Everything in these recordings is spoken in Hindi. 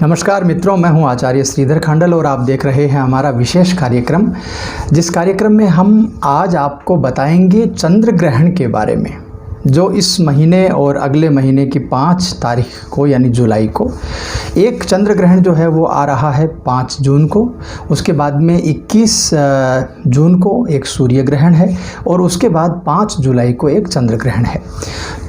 नमस्कार मित्रों, मैं हूं आचार्य श्रीधर खंडल और आप देख रहे हैं हमारा विशेष कार्यक्रम, जिस कार्यक्रम में हम आज आपको बताएंगे चंद्र ग्रहण के बारे में, जो इस महीने और अगले महीने की 5 तारीख को यानी जुलाई को एक चंद्र ग्रहण जो है वो आ रहा है 5 जून को। उसके बाद में 21 जून को एक सूर्य ग्रहण है और उसके बाद 5 जुलाई को एक चंद्र ग्रहण है।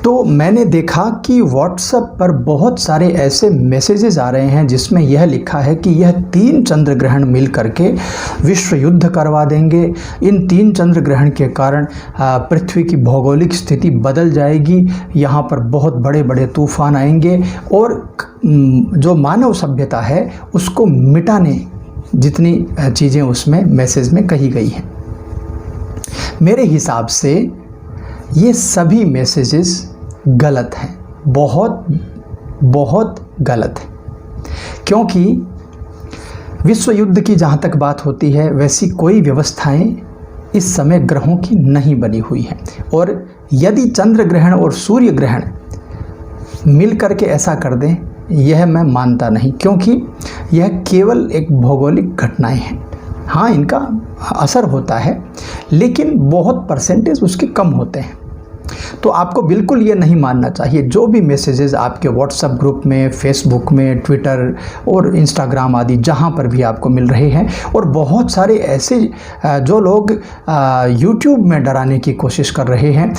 तो मैंने देखा कि व्हाट्सएप पर बहुत सारे ऐसे मैसेजेस आ रहे हैं जिसमें यह लिखा है कि यह 3 चंद्र ग्रहण मिल करके विश्व युद्ध करवा देंगे। इन 3 चंद्र ग्रहण के कारण पृथ्वी की भौगोलिक स्थिति बदल जाएगी, यहाँ पर बहुत बड़े बड़े तूफान आएंगे और जो मानव सभ्यता है उसको मिटाने जितनी चीज़ें उसमें मैसेज में कही गई हैं। मेरे हिसाब से ये सभी मैसेजेस गलत हैं, बहुत बहुत गलत है, क्योंकि विश्व युद्ध की जहाँ तक बात होती है वैसी कोई व्यवस्थाएं इस समय ग्रहों की नहीं बनी हुई हैं। और यदि चंद्र ग्रहण और सूर्य ग्रहण मिल करके ऐसा कर दें, यह मैं मानता नहीं, क्योंकि यह केवल एक भौगोलिक घटनाएं हैं। हाँ, इनका असर होता है लेकिन बहुत परसेंटेज उसके कम होते हैं। तो आपको बिल्कुल ये नहीं मानना चाहिए। जो भी मैसेजेस आपके व्हाट्सएप ग्रुप में, फेसबुक में, ट्विटर और इंस्टाग्राम आदि जहाँ पर भी आपको मिल रहे हैं, और बहुत सारे ऐसे जो लोग यूट्यूब में डराने की कोशिश कर रहे हैं,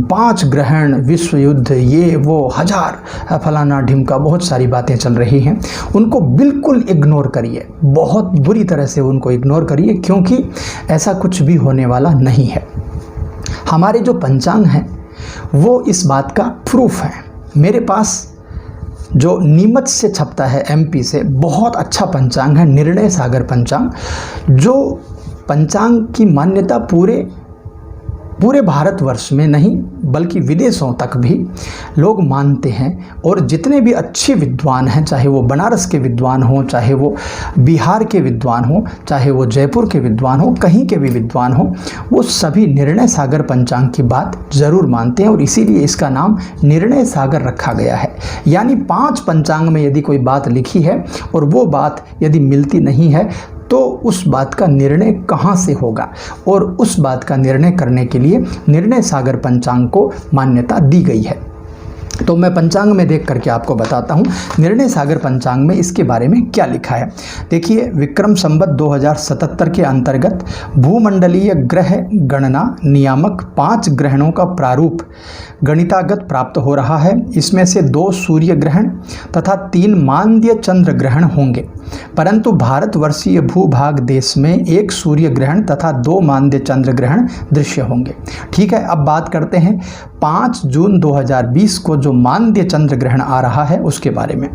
5 ग्रहण, विश्व युद्ध, ये वो, 1000 फलाना ढिमका, बहुत सारी बातें चल रही हैं, उनको बिल्कुल इग्नोर करिए, बहुत बुरी तरह से उनको इग्नोर करिए, क्योंकि ऐसा कुछ भी होने वाला नहीं है। हमारे जो पंचांग हैं वो इस बात का प्रूफ है। मेरे पास जो नीमच से छपता है, एमपी से, बहुत अच्छा पंचांग है, निर्णय सागर पंचांग, जो पंचांग की मान्यता पूरे भारतवर्ष में नहीं बल्कि विदेशों तक भी लोग मानते हैं। और जितने भी अच्छे विद्वान हैं, चाहे वो बनारस के विद्वान हों, चाहे वो बिहार के विद्वान हों, चाहे वो जयपुर के विद्वान हों, कहीं के भी विद्वान हों, वो सभी निर्णय सागर पंचांग की बात ज़रूर मानते हैं। और इसीलिए इसका नाम निर्णय सागर रखा गया है। यानी 5 पंचांग में यदि कोई बात लिखी है और वो बात यदि मिलती नहीं है तो उस बात का निर्णय कहाँ से होगा, और उस बात का निर्णय करने के लिए निर्णय सागर पंचांग को मान्यता दी गई है। तो मैं पंचांग में देख करके आपको बताता हूँ निर्णय सागर पंचांग में इसके बारे में क्या लिखा है। देखिए, विक्रम संवत 2077 के अंतर्गत भूमंडलीय ग्रह गणना नियामक 5 ग्रहणों का प्रारूप गणितागत प्राप्त हो रहा है। इसमें से 2 सूर्य ग्रहण तथा 3 मांद्य चंद्र ग्रहण होंगे, परंतु भारतवर्षीय भूभाग देश में 1 सूर्य ग्रहण तथा 2 मांद्य चंद्र ग्रहण दृश्य होंगे। ठीक है, अब बात करते हैं 5 जून 2020 को जो मांद्य चंद्र ग्रहण आ रहा है उसके बारे में।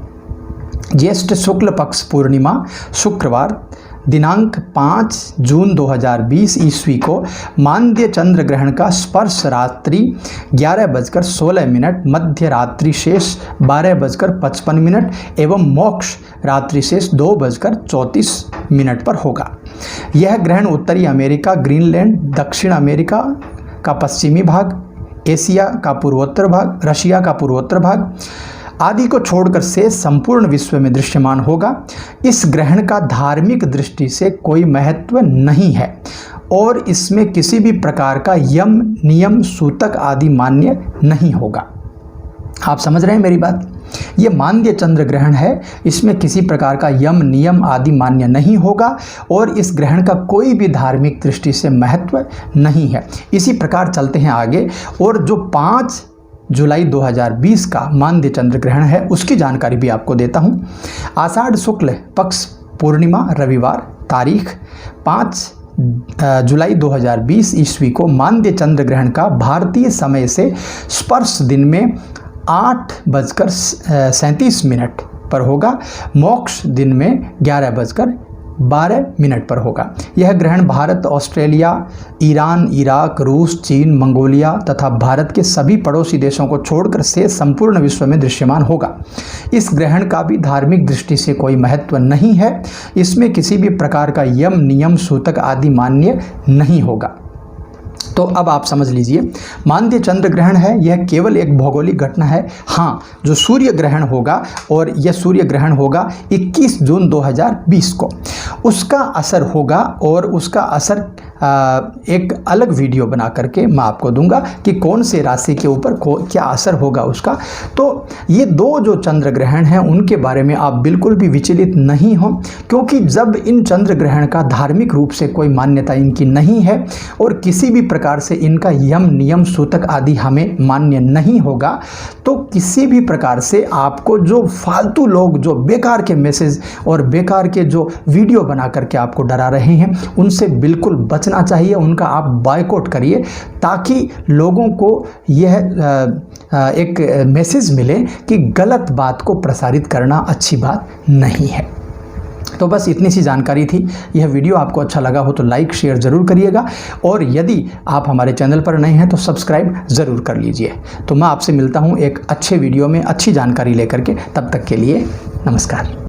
ज्येष्ठ शुक्ल पक्ष पूर्णिमा शुक्रवार दिनांक 5 जून 2020 ईस्वी को मांद्य चंद्र ग्रहण का स्पर्श रात्रि 11:16, मध्य रात्रि शेष 12:55 एवं मोक्ष रात्रि शेष 2:34 पर होगा। यह ग्रहण उत्तरी अमेरिका, ग्रीनलैंड, दक्षिण अमेरिका का पश्चिमी भाग, एशिया का पूर्वोत्तर भाग, रशिया का पूर्वोत्तर भाग आदि को छोड़कर से संपूर्ण विश्व में दृश्यमान होगा। इस ग्रहण का धार्मिक दृष्टि से कोई महत्व नहीं है और इसमें किसी भी प्रकार का यम, नियम, सूतक आदि मान्य नहीं होगा। आप समझ रहे हैं मेरी बात? ये मांद्य चंद्र ग्रहण है, इसमें किसी प्रकार का यम, नियम आदि मान्य नहीं होगा और इस ग्रहण का कोई भी धार्मिक दृष्टि से महत्व नहीं है। इसी प्रकार चलते हैं आगे, और जो 5 जुलाई 2020 का मांद्य चंद्र ग्रहण है उसकी जानकारी भी आपको देता हूँ। आषाढ़ शुक्ल पक्ष पूर्णिमा रविवार तारीख 5 जुलाई 2020 ईस्वी को मांद्य चंद्र ग्रहण का भारतीय समय से स्पर्श दिन में 8:37 पर होगा, मोक्ष दिन में 11:12 पर होगा। यह ग्रहण भारत, ऑस्ट्रेलिया, ईरान, इराक, रूस, चीन, मंगोलिया तथा भारत के सभी पड़ोसी देशों को छोड़कर से संपूर्ण विश्व में दृश्यमान होगा। इस ग्रहण का भी धार्मिक दृष्टि से कोई महत्व नहीं है। इसमें किसी भी प्रकार का यम, नियम, सूतक आदि मान्य नहीं होगा। तो अब आप समझ लीजिए, मानदेय चंद्र ग्रहण है, यह केवल एक भौगोलिक घटना है। हाँ, जो सूर्य ग्रहण होगा, और यह सूर्य ग्रहण होगा 21 जून 2020 को, उसका असर होगा, और उसका असर एक अलग वीडियो बना करके मैं आपको दूंगा कि कौन से राशि के ऊपर क्या असर होगा उसका। तो ये दो जो चंद्र ग्रहण हैं उनके बारे में आप बिल्कुल भी विचलित नहीं हो, क्योंकि जब इन चंद्र ग्रहण का धार्मिक रूप से कोई मान्यता इनकी नहीं है और किसी भी प्रकार से इनका यम नियम सूतक आदि हमें मान्य नहीं होगा, तो किसी भी प्रकार से आपको जो फालतू लोग जो बेकार के मैसेज और बेकार के जो वीडियो बना करके आपको डरा रहे हैं, उनसे बिल्कुल बचना चाहिए। उनका आप बायकॉट करिए, ताकि लोगों को यह एक मैसेज मिले कि गलत बात को प्रसारित करना अच्छी बात नहीं है। तो बस इतनी सी जानकारी थी। यह वीडियो आपको अच्छा लगा हो तो लाइक शेयर ज़रूर करिएगा, और यदि आप हमारे चैनल पर नए हैं तो सब्सक्राइब ज़रूर कर लीजिए। तो मैं आपसे मिलता हूँ एक अच्छे वीडियो में अच्छी जानकारी लेकर के। तब तक के लिए नमस्कार।